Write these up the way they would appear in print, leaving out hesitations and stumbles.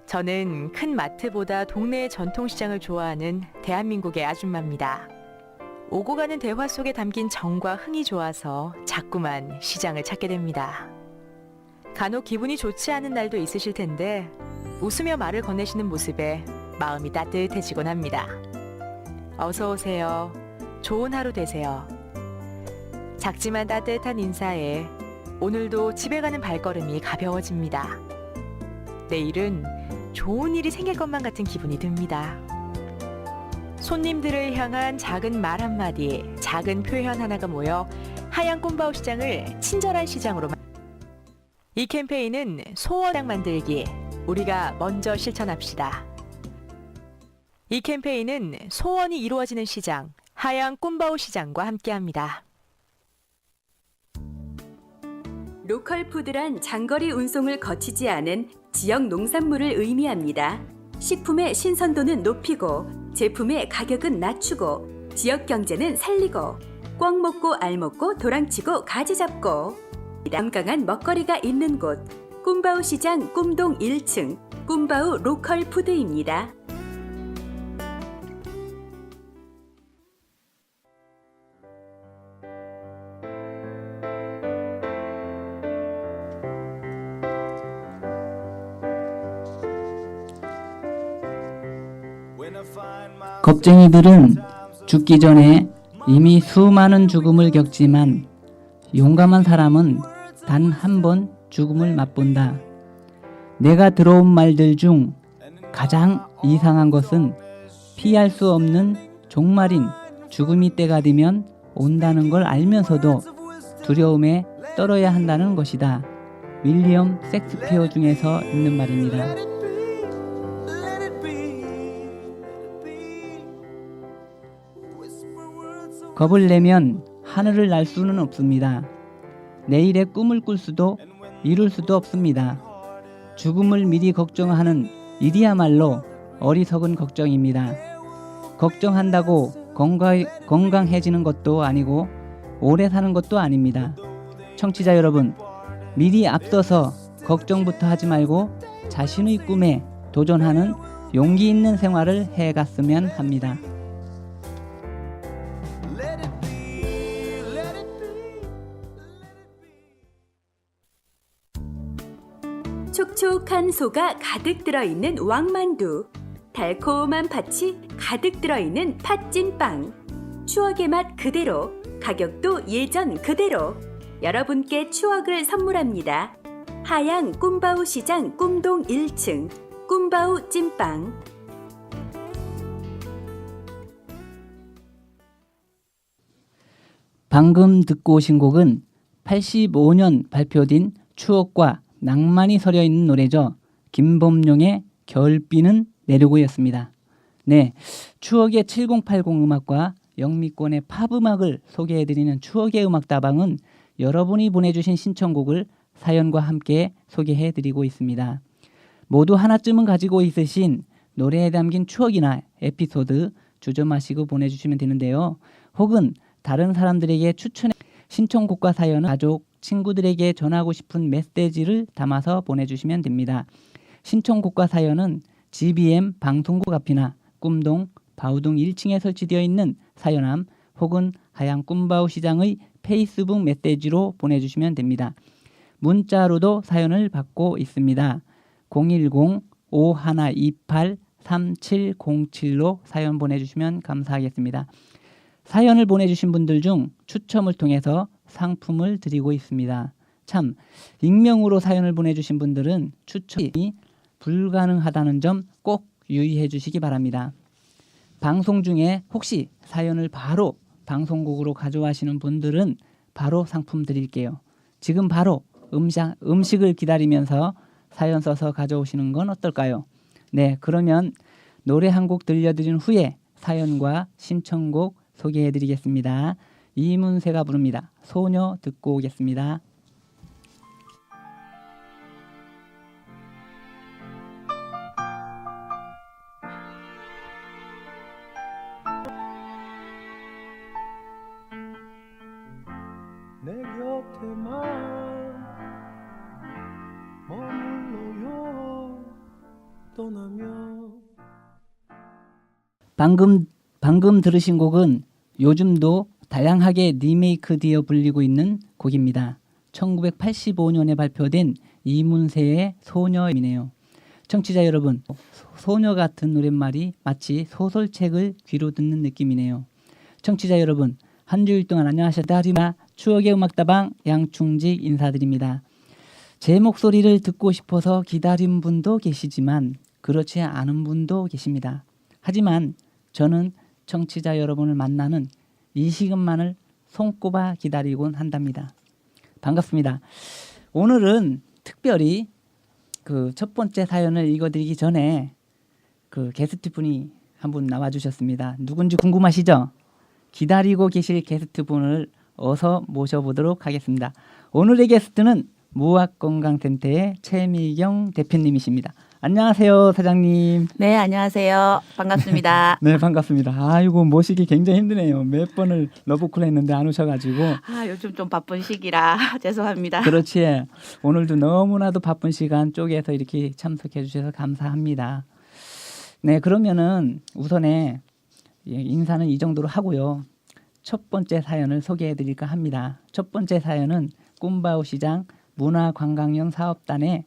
저는 큰 마트보다 동네의 전통시장을 좋아하는 대한민국의 아줌마입니다. 오고 가는 대화 속에 담긴 정과 흥이 좋아서 자꾸만 시장을 찾게 됩니다. 간혹 기분이 좋지 않은 날도 있으실 텐데 웃으며 말을 건네시는 모습에 마음이 따뜻해지곤 합니다. 어서 오세요. 좋은 하루 되세요. 작지만 따뜻한 인사에 오늘도 집에 가는 발걸음이 가벼워집니다. 내일은 좋은 일이 생길 것만 같은 기분이 듭니다. 손님들을 향한 작은 말 한마디, 작은 표현 하나가 모여 하얀 꼼바오 시장을 친절한 시장으로 이 캠페인은 소원장 만들기, 우리가 먼저 실천합시다. 이 캠페인은 소원이 이루어지는 시장, 하얀 꼼바오 시장과 함께합니다. 로컬 푸드란 장거리 운송을 거치지 않은 지역 농산물을 의미합니다. 식품의 신선도는 높이고 제품의 가격은 낮추고 지역 경제는 살리고 꿩 먹고 알 먹고 도랑치고 가지 잡고 건강한 먹거리가 있는 곳 꼼바오 시장 꿈동 1층 꼼바오 로컬 푸드입니다. 겁쟁이들은 죽기 전에 이미 수많은 죽음을 겪지만 용감한 사람은 단 한 번 죽음을 맛본다. 내가 들어온 말들 중 가장 이상한 것은 피할 수 없는 종말인 죽음이 때가 되면 온다는 걸 알면서도 두려움에 떨어야 한다는 것이다. 윌리엄 섹스피어 중에서 있는 말입니다. 겁을 내면 하늘을 날 수는 없습니다. 내일의 꿈을 꿀 수도 이룰 수도 없습니다. 죽음을 미리 걱정하는 일이야말로 어리석은 걱정입니다. 걱정한다고 건강해지는 것도 아니고 오래 사는 것도 아닙니다. 청취자 여러분, 미리 앞서서 걱정부터 하지 말고 자신의 꿈에 도전하는 용기 있는 생활을 해갔으면 합니다. 촉촉한 소가 가득 들어있는 왕만두, 달콤한 팥이 가득 들어있는 팥찐빵, 추억의 맛 그대로, 가격도 예전 그대로, 여러분께 추억을 선물합니다. 하양 꼼바오 시장 꿈동 1층 꼼바오 찐빵. 방금 듣고 오신 곡은 85년 발표된 추억과 낭만이 서려 있는 노래죠. 김범용의 겨울비는 내리고였습니다. 네, 추억의 7080 음악과 영미권의 팝 음악을 소개해드리는 추억의 음악다방은 여러분이 보내주신 신청곡을 사연과 함께 소개해드리고 있습니다. 모두 하나쯤은 가지고 있으신 노래에 담긴 추억이나 에피소드 주저마시고 보내주시면 되는데요. 혹은 다른 사람들에게 추천해 신청곡과 사연은 가족, 친구들에게 전하고 싶은 메시지를 담아서 보내주시면 됩니다. 신청곡과 사연은 GBM 방송국 앞이나 꿈동 바우동 1층에 설치되어 있는 사연함 혹은 하양 꼼바오 시장의 페이스북 메시지로 보내주시면 됩니다. 문자로도 사연을 받고 있습니다. 010-5128-3707로 사연 보내주시면 감사하겠습니다. 사연을 보내주신 분들 중 추첨을 통해서 상품을 드리고 있습니다. 참, 익명으로 사연을 보내주신 분들은 추첨이 불가능하다는 점 꼭 유의해 주시기 바랍니다. 방송 중에 혹시 사연을 바로 방송국으로 가져가시는 분들은 바로 상품 드릴게요. 지금 바로 음식을 기다리면서 사연 써서 가져오시는 건 어떨까요? 네, 그러면 노래 한 곡 들려드린 후에 사연과 신청곡 소개해드리겠습니다. 이문세가 부릅니다. 소녀 듣고 오겠습니다. 내 곁에만 머물러요. 떠나며 방금 들으신 곡은 요즘도 다양하게 리메이크 되어 불리고 있는 곡입니다. 1985년에 발표된 이문세의 소녀이네요. 청취자 여러분, 소녀 같은 노랫말이 마치 소설책을 귀로 듣는 느낌이네요. 청취자 여러분, 한 주일 동안 안녕하셨다리마 추억의 음악다방 양충직 인사드립니다. 제 목소리를 듣고 싶어서 기다린 분도 계시지만 그렇지 않은 분도 계십니다. 하지만 저는 청취자 여러분을 만나는 이 시간만을 손꼽아 기다리곤 한답니다. 반갑습니다. 오늘은 특별히 그 첫 번째 사연을 읽어드리기 전에 그 게스트분이 한 분 나와주셨습니다. 누군지 궁금하시죠? 기다리고 계실 게스트분을 어서 모셔보도록 하겠습니다. 오늘의 게스트는 무학건강센터의 최미경 대표님이십니다. 안녕하세요, 사장님. 네, 안녕하세요. 반갑습니다. 네, 반갑습니다. 아이고, 모시기 굉장히 힘드네요. 몇 번을 러브콜 했는데 안 오셔가지고. 요즘 좀 바쁜 시기라 죄송합니다. 그렇지. 오늘도 너무나도 바쁜 시간 쪼개서 이렇게 참석해 주셔서 감사합니다. 네, 그러면은 우선에 인사는 이 정도로 하고요. 첫 번째 사연을 소개해 드릴까 합니다. 첫 번째 사연은 꿈바오 시장 문화관광형 사업단의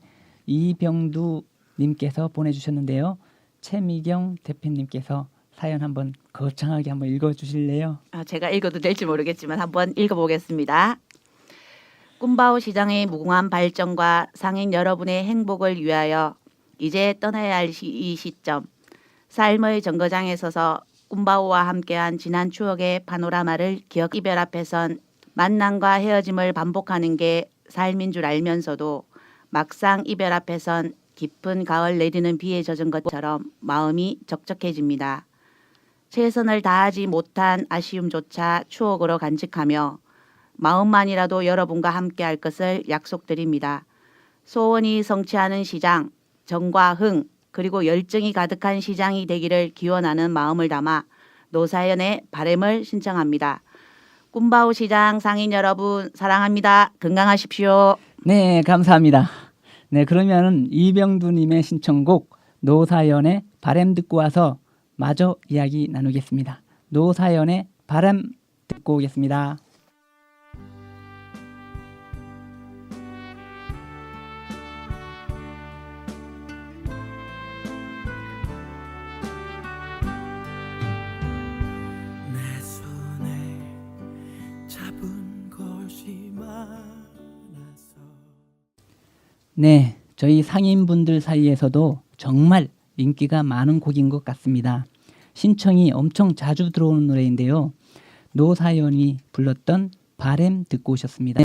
이병두 님께서 보내주셨는데요. 최미경 대표님께서 사연 한번 거창하게 한번 읽어주실래요? 제가 읽어도 될지 모르겠지만 한번 읽어보겠습니다. 꿈바오 시장의 무궁한 발전과 상인 여러분의 행복을 위하여 이제 떠나야 할 이 시점, 삶의 정거장에 서서 꿈바오와 함께한 지난 추억의 파노라마를 기억 이별 앞에선 만남과 헤어짐을 반복하는 게 삶인 줄 알면서도 막상 이별 앞에선 깊은 가을 내리는 비에 젖은 것처럼 마음이 적적해집니다. 최선을 다하지 못한 아쉬움조차 추억으로 간직하며 마음만이라도 여러분과 함께할 것을 약속드립니다. 소원이 성취하는 시장, 정과 흥, 그리고 열정이 가득한 시장이 되기를 기원하는 마음을 담아 노사연의 바람을 신청합니다. 꿈바오 시장 상인 여러분 사랑합니다. 건강하십시오. 네, 감사합니다. 네, 그러면은 이병두님의 신청곡 노사연의 바람 듣고 와서 마저 이야기 나누겠습니다. 노사연의 바람 듣고 오겠습니다. 내 손에 잡은 것이 많아서 네, 저희 상인분들 사이에서도 정말 인기가 많은 곡인 것 같습니다. 신청이 엄청 자주 들어오는 노래인데요. 노사연이 불렀던 바람 듣고 오셨습니다.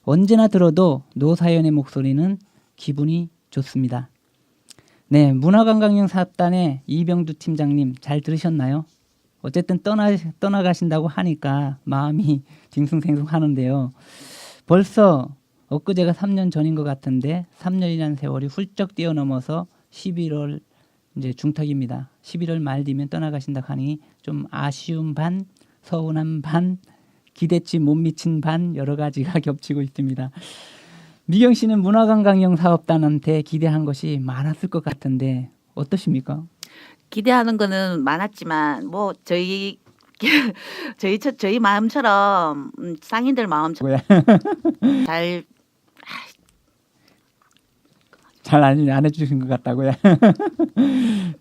언제나 들어도 노사연의 목소리는 기분이 좋습니다. 네, 문화관광형 사업단의 이병두 팀장님 잘 들으셨나요? 어쨌든 떠나가신다고 하니까 마음이 징숭생숭하는데요. 벌써 엊그제가 3년 전인 것 같은데 3년이라는 세월이 훌쩍 뛰어넘어서 11월 이제 중턱입니다. 11월 말 되면 떠나가신다고 하니 좀 아쉬움 반, 서운함 반, 기대치 못 미친 반 여러 가지가 겹치고 있습니다. 미경 씨는 문화관광형 사업단한테 기대한 것이 많았을 것 같은데 어떠십니까? 기대하는 거는 많았지만 뭐 저희 저희 마음처럼 상인들 마음처럼 잘 잘 안 해주신 것 같다고요.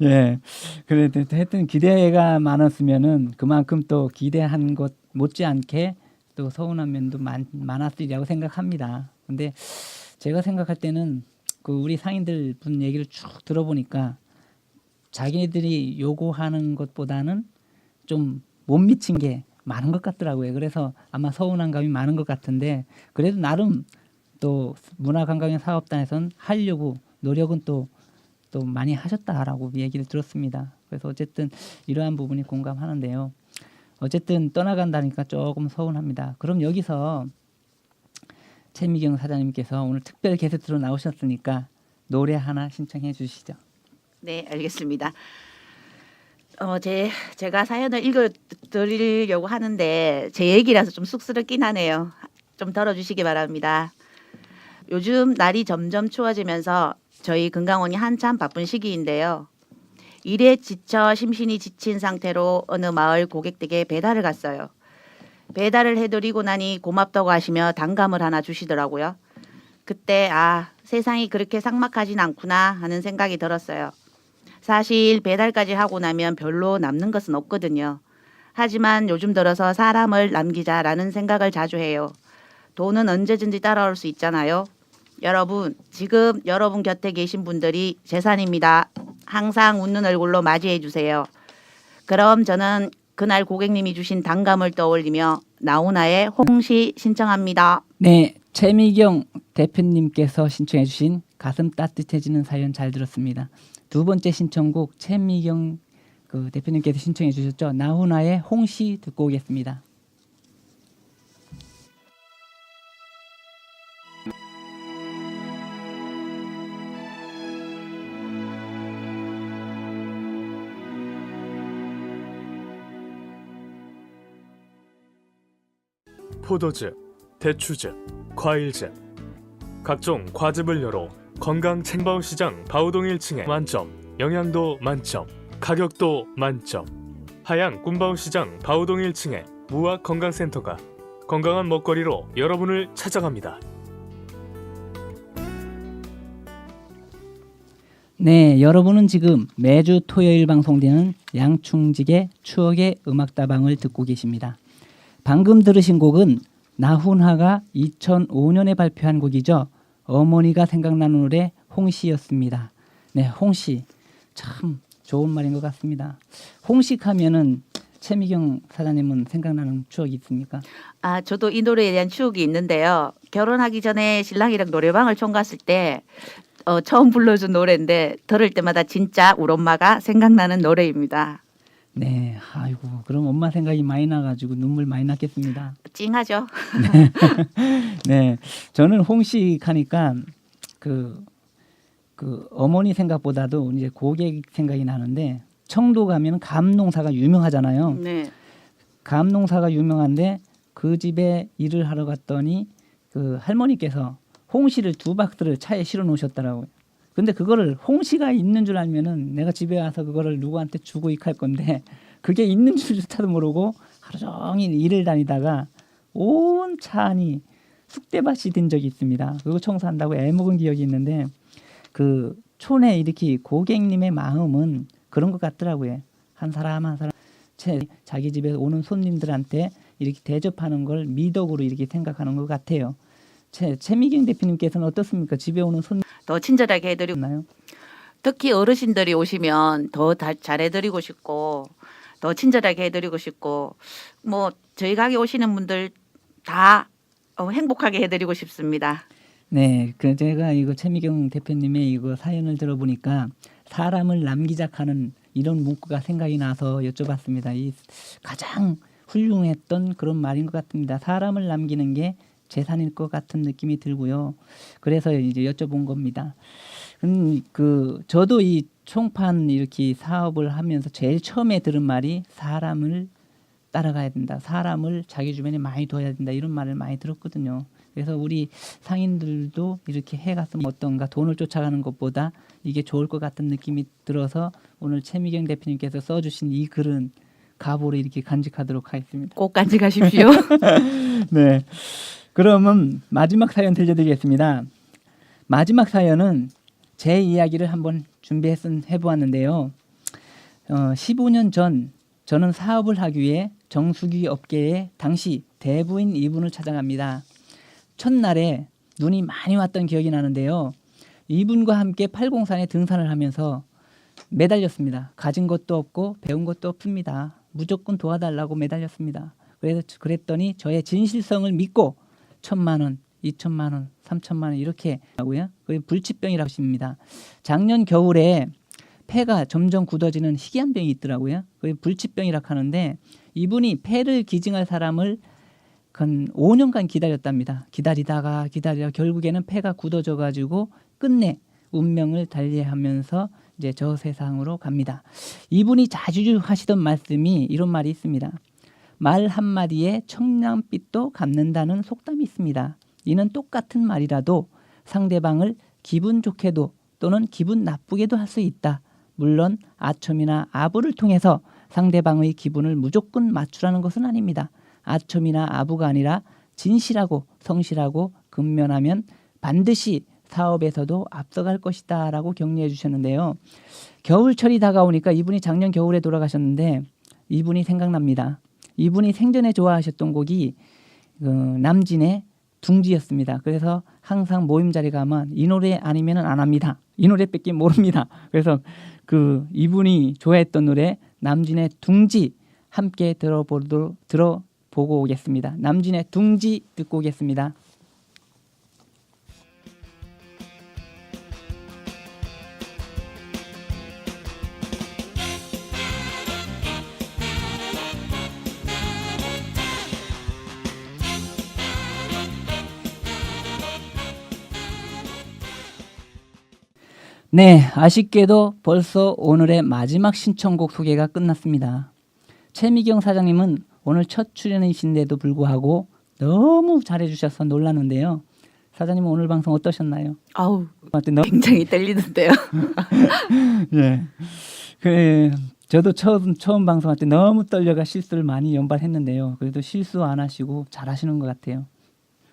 예, 그래도 하여튼 기대가 많았으면은 그만큼 또 기대한 것 못지않게 또 서운한 면도 많았으리라고 생각합니다. 근데 제가 생각할 때는 그 우리 상인들 분 얘기를 쭉 들어보니까 자기네들이 요구하는 것보다는 좀 못 미친 게 많은 것 같더라고요. 그래서 아마 서운한 감이 많은 것 같은데 그래도 나름 또 문화관광형 사업단에서는 하려고 노력은 또 많이 하셨다라고 얘기를 들었습니다. 그래서 어쨌든 이러한 부분이 공감하는데요. 어쨌든 떠나간다니까 조금 서운합니다. 그럼 여기서 최미경 사장님께서 오늘 특별 게스트로 나오셨으니까 노래 하나 신청해 주시죠. 네, 알겠습니다. 제가 사연을 읽어드리려고 하는데 제 얘기라서 좀 쑥스럽긴 하네요. 좀 들어주시기 바랍니다. 요즘 날이 점점 추워지면서 저희 건강원이 한참 바쁜 시기인데요. 일에 지쳐 심신이 지친 상태로 어느 마을 고객 댁에 배달을 갔어요. 배달을 해드리고 나니 고맙다고 하시며 단감을 하나 주시더라고요. 그때 세상이 그렇게 삭막하진 않구나 하는 생각이 들었어요. 사실 배달까지 하고 나면 별로 남는 것은 없거든요. 하지만 요즘 들어서 사람을 남기자라는 생각을 자주 해요. 돈은 언제든지 따라올 수 있잖아요. 여러분, 지금 여러분 곁에 계신 분들이 재산입니다. 항상 웃는 얼굴로 맞이해 주세요. 그럼 저는 그날 고객님이 주신 단감을 떠올리며 나훈아의 홍시 신청합니다. 네, 최미경 대표님께서 신청해 주신 가슴 따뜻해지는 사연 잘 들었습니다. 두 번째 신청곡 최미경 대표님께서 신청해 주셨죠. 나훈아의 홍시 듣고 오겠습니다. 포도즙, 대추즙, 과일즙, 각종 과즙을 열어 건강 챙바오 시장 바오동 1층에 만점, 영양도 만점, 가격도 만점. 하양 꿈바오 시장 바오동 1층에 무학 건강센터가 건강한 먹거리로 여러분을 찾아갑니다. 네, 여러분은 지금 매주 토요일 방송되는 양충직의 추억의 음악다방을 듣고 계십니다. 방금 들으신 곡은 나훈아가 2005년에 발표한 곡이죠. 어머니가 생각나는 노래 홍시였습니다. 네, 홍시 참 좋은 말인 것 같습니다. 홍식하면은 최미경 사장님은 생각나는 추억이 있습니까? 저도 이 노래에 대한 추억이 있는데요. 결혼하기 전에 신랑이랑 노래방을 총 갔을 때 처음 불러준 노래인데 들을 때마다 진짜 우리 엄마가 생각나는 노래입니다. 네, 아이고 그럼 엄마 생각이 많이 나가지고 눈물 많이 났겠습니다. 찡하죠? 네, 저는 홍식하니까 그 어머니 생각보다도 이제 고객 생각이 나는데 청도 가면 감농사가 유명하잖아요. 네. 감농사가 유명한데 그 집에 일을 하러 갔더니 그 할머니께서 홍시를 2박스를 차에 실어 놓으셨더라고요. 근데 그거를 홍시가 있는 줄 알면은 내가 집에 와서 그거를 누구한테 주고 익할 건데 그게 있는 줄조차도 모르고 하루 종일 일을 다니다가 온 차 안이 쑥대밭이 된 적이 있습니다. 그거 청소한다고 애먹은 기억이 있는데 그 촌에 이렇게 고객님의 마음은 그런 것 같더라고요. 한 사람 한 사람 자기 집에 오는 손님들한테 이렇게 대접하는 걸 미덕으로 이렇게 생각하는 것 같아요. 최미경 대표님께서는 어떻습니까? 집에 오는 손님 더 친절하게 해드리고 있나요? 특히 어르신들이 오시면 더 잘해드리고 싶고 더 친절하게 해드리고 싶고 뭐 저희 가게 오시는 분들 다 행복하게 해드리고 싶습니다. 네, 그 제가 이거 최미경 대표님의 이거 사연을 들어보니까 사람을 남기자 하는 이런 문구가 생각이 나서 여쭤봤습니다. 이 가장 훌륭했던 그런 말인 것 같습니다. 사람을 남기는 게 재산일 것 같은 느낌이 들고요. 그래서 이제 여쭤본 겁니다. 저도 이 총판 이렇게 사업을 하면서 제일 처음에 들은 말이 사람을 따라가야 된다. 사람을 자기 주변에 많이 둬야 된다. 이런 말을 많이 들었거든요. 그래서 우리 상인들도 이렇게 해갔으면 어떤가 돈을 쫓아가는 것보다 이게 좋을 것 같은 느낌이 들어서 오늘 최미경 대표님께서 써주신 이 글은 가보로 이렇게 간직하도록 하겠습니다. 꼭 간직하십시오. 네. 그러면 마지막 사연 들려드리겠습니다. 마지막 사연은 제 이야기를 한번 해보았는데요. 15년 전 저는 사업을 하기 위해 정수기 업계의 당시 대부인 이분을 찾아갑니다. 첫날에 눈이 많이 왔던 기억이 나는데요. 이분과 함께 팔공산에 등산을 하면서 매달렸습니다. 가진 것도 없고 배운 것도 없습니다. 무조건 도와달라고 매달렸습니다. 그랬더니 저의 진실성을 믿고 1,000만 원, 2,000만 원, 3,000만 원 이렇게 하고요. 그게 불치병이라고 하십니다. 작년 겨울에 폐가 점점 굳어지는 희귀한 병이 있더라고요. 그게 불치병이라고 하는데 이분이 폐를 기증할 사람을 5년간 기다렸답니다. 기다리다가 결국에는 폐가 굳어져 가지고 끝내 운명을 달리하면서 이제 저 세상으로 갑니다. 이분이 자주 하시던 말씀이 이런 말이 있습니다. 말 한마디에 청량빛도 갚는다는 속담이 있습니다. 이는 똑같은 말이라도 상대방을 기분 좋게도 또는 기분 나쁘게도 할 수 있다. 물론 아첨이나 아부를 통해서 상대방의 기분을 무조건 맞추라는 것은 아닙니다. 아첨이나 아부가 아니라 진실하고 성실하고 근면하면 반드시 사업에서도 앞서갈 것이다 라고 격려해 주셨는데요. 겨울철이 다가오니까 이분이 작년 겨울에 돌아가셨는데 이분이 생각납니다. 이분이 생전에 좋아하셨던 곡이 남진의 둥지였습니다. 그래서 항상 모임 자리 가면 이 노래 아니면 안 합니다. 이 노래밖에 모릅니다. 그래서 이분이 좋아했던 노래 남진의 둥지 함께 들어보고 오겠습니다. 남진의 둥지 듣고 오겠습니다. 네, 아쉽게도 벌써 오늘의 마지막 신청곡 소개가 끝났습니다. 최미경 사장님은 오늘 첫 출연이신데도 불구하고 너무 잘해주셔서 놀랐는데요. 사장님은 오늘 방송 어떠셨나요? 아우, 너무... 굉장히 떨리는데요. 네, 저도 처음 방송할 때 너무 떨려가 실수를 많이 연발했는데요. 그래도 실수 안 하시고 잘하시는 것 같아요.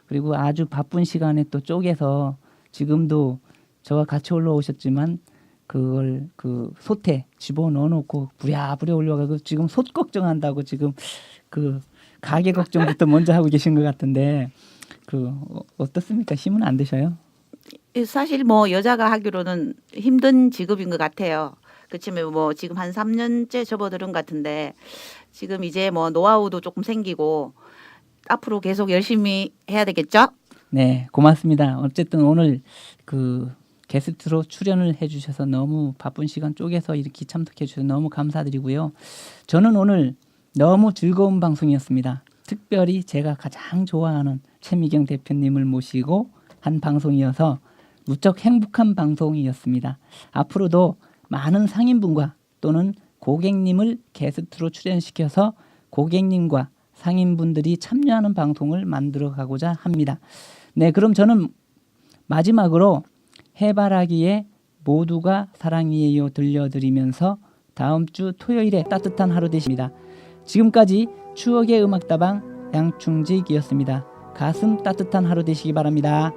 그리고 아주 바쁜 시간에 또 쪼개서 지금도 저와 같이 올라오셨지만 그걸 솥에 집어넣어놓고 부랴부랴 올려가지고 지금 솥 걱정한다고 지금 가게 걱정부터 먼저 하고 계신 것 같은데 어떻습니까? 힘은 안 드셔요? 사실 뭐 여자가 하기로는 힘든 직업인 것 같아요. 그렇지만 뭐 지금 한 3년째 접어들은 것 같은데 지금 이제 뭐 노하우도 조금 생기고 앞으로 계속 열심히 해야 되겠죠? 네, 고맙습니다. 어쨌든 오늘 게스트로 출연을 해주셔서 너무 바쁜 시간 쪼개서 이렇게 참석해 주셔서 너무 감사드리고요. 저는 오늘 너무 즐거운 방송이었습니다. 특별히 제가 가장 좋아하는 최미경 대표님을 모시고 한 방송이어서 무척 행복한 방송이었습니다. 앞으로도 많은 상인분과 또는 고객님을 게스트로 출연시켜서 고객님과 상인분들이 참여하는 방송을 만들어 가고자 합니다. 네, 그럼 저는 마지막으로 해바라기의 모두가 사랑이에요 들려드리면서 다음 주 토요일에 따뜻한 하루 되십니다. 지금까지 추억의 음악다방 양충직이었습니다. 가슴 따뜻한 하루 되시기 바랍니다.